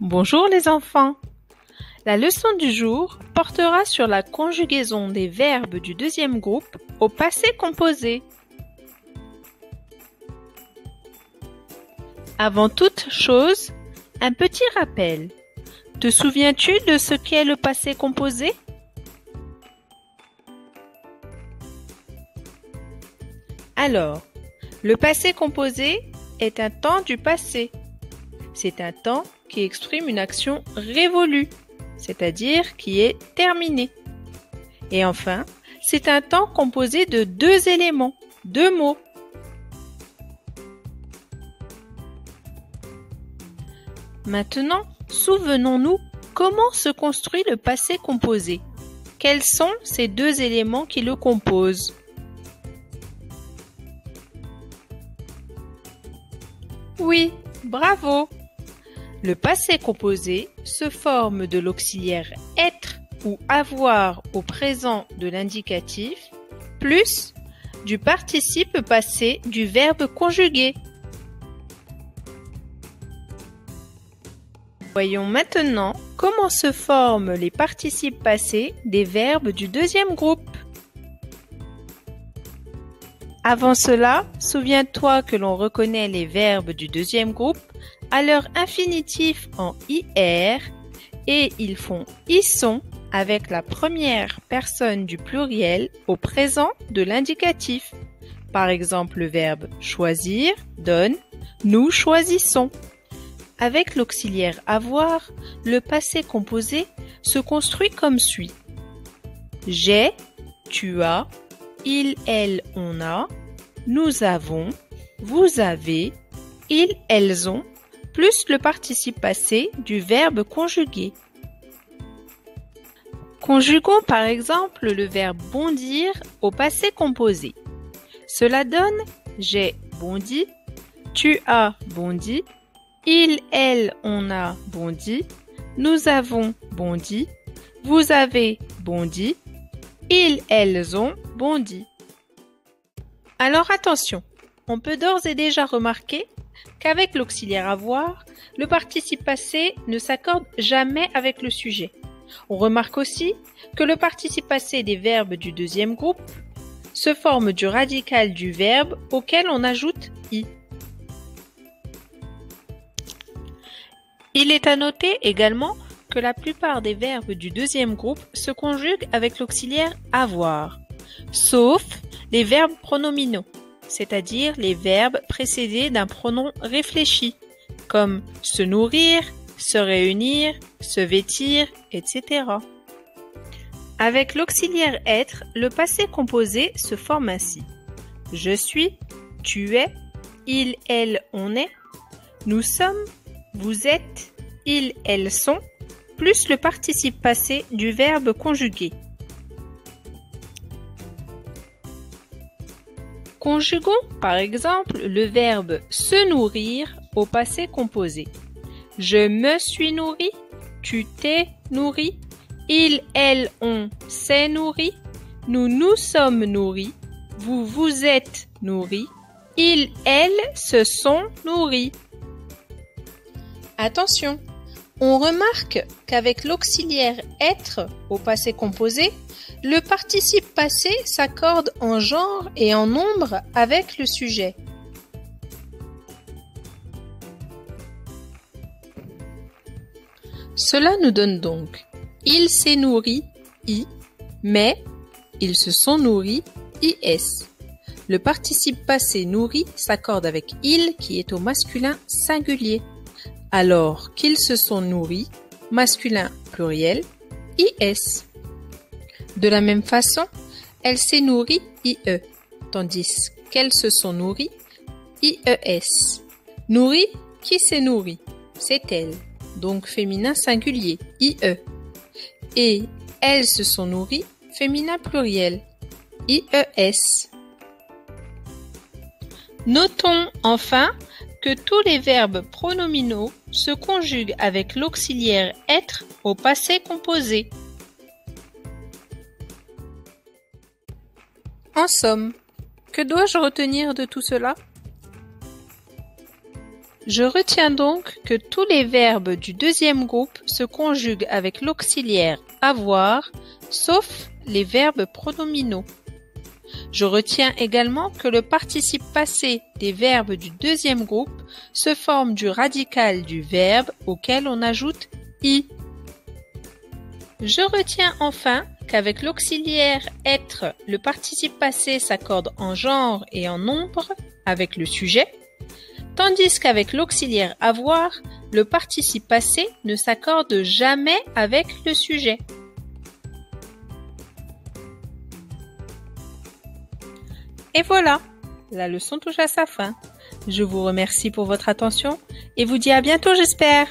Bonjour les enfants. La leçon du jour portera sur la conjugaison des verbes du deuxième groupe au passé composé. Avant toute chose, un petit rappel. Te souviens-tu de ce qu'est le passé composé? Alors, le passé composé est un temps du passé. C'est un temps qui exprime une action révolue, c'est-à-dire qui est terminée. Et enfin, c'est un temps composé de deux éléments, deux mots. Maintenant, souvenons-nous comment se construit le passé composé. Quels sont ces deux éléments qui le composent? Oui, bravo! Le passé composé se forme de l'auxiliaire être ou avoir au présent de l'indicatif plus du participe passé du verbe conjugué. Voyons maintenant comment se forment les participes passés des verbes du deuxième groupe. Avant cela, souviens-toi que l'on reconnaît les verbes du deuxième groupe à leur infinitif en IR et ils font ils sont avec la première personne du pluriel au présent de l'indicatif. Par exemple, le verbe choisir donne nous choisissons. Avec l'auxiliaire avoir, le passé composé se construit comme suit. J'ai, tu as, il, elle, on a, nous avons, vous avez, ils, elles ont, plus le participe passé du verbe conjugué. Conjuguons par exemple le verbe bondir au passé composé. Cela donne j'ai bondi, tu as bondi, il, elle, on a bondi, nous avons bondi, vous avez bondi, ils, elles ont bondi. Alors attention, on peut d'ores et déjà remarquer qu'avec l'auxiliaire avoir, le participe passé ne s'accorde jamais avec le sujet. On remarque aussi que le participe passé des verbes du deuxième groupe se forme du radical du verbe auquel on ajoute i. Il est à noter également que la plupart des verbes du deuxième groupe se conjuguent avec l'auxiliaire avoir, sauf les verbes pronominaux, c'est-à-dire les verbes précédés d'un pronom réfléchi, comme se nourrir, se réunir, se vêtir, etc. Avec l'auxiliaire être, le passé composé se forme ainsi. Je suis, tu es, il, elle, on est, nous sommes, vous êtes, ils, elles sont, plus le participe passé du verbe conjugué. Conjuguons par exemple le verbe se nourrir au passé composé. Je me suis nourri, tu t'es nourri, il, elle, on s'est nourri, nous nous sommes nourris, vous vous êtes nourris, ils, elles se sont nourris. Attention, on remarque qu'avec l'auxiliaire être au passé composé, le participe passé s'accorde en genre et en nombre avec le sujet. Cela nous donne donc il s'est nourri, i, mais ils se sont nourris, is. Le participe passé nourri s'accorde avec il qui est au masculin singulier, alors qu'ils se sont nourris, masculin pluriel, is. De la même façon, elle s'est nourrie, ie, tandis qu'elles se sont nourries, ies. Nourrie, qui s'est nourrie? C'est elle, donc féminin singulier, ie. Et elles se sont nourries, féminin pluriel, ies. Notons enfin que tous les verbes pronominaux se conjuguent avec l'auxiliaire être au passé composé. En somme, que dois-je retenir de tout cela? Je retiens donc que tous les verbes du deuxième groupe se conjuguent avec l'auxiliaire avoir, sauf les verbes pronominaux. Je retiens également que le participe passé des verbes du deuxième groupe se forme du radical du verbe auquel on ajoute i. Je retiens enfin qu'avec l'auxiliaire être, le participe passé s'accorde en genre et en nombre avec le sujet, tandis qu'avec l'auxiliaire avoir, le participe passé ne s'accorde jamais avec le sujet. Et voilà, la leçon touche à sa fin. Je vous remercie pour votre attention et vous dis à bientôt, j'espère.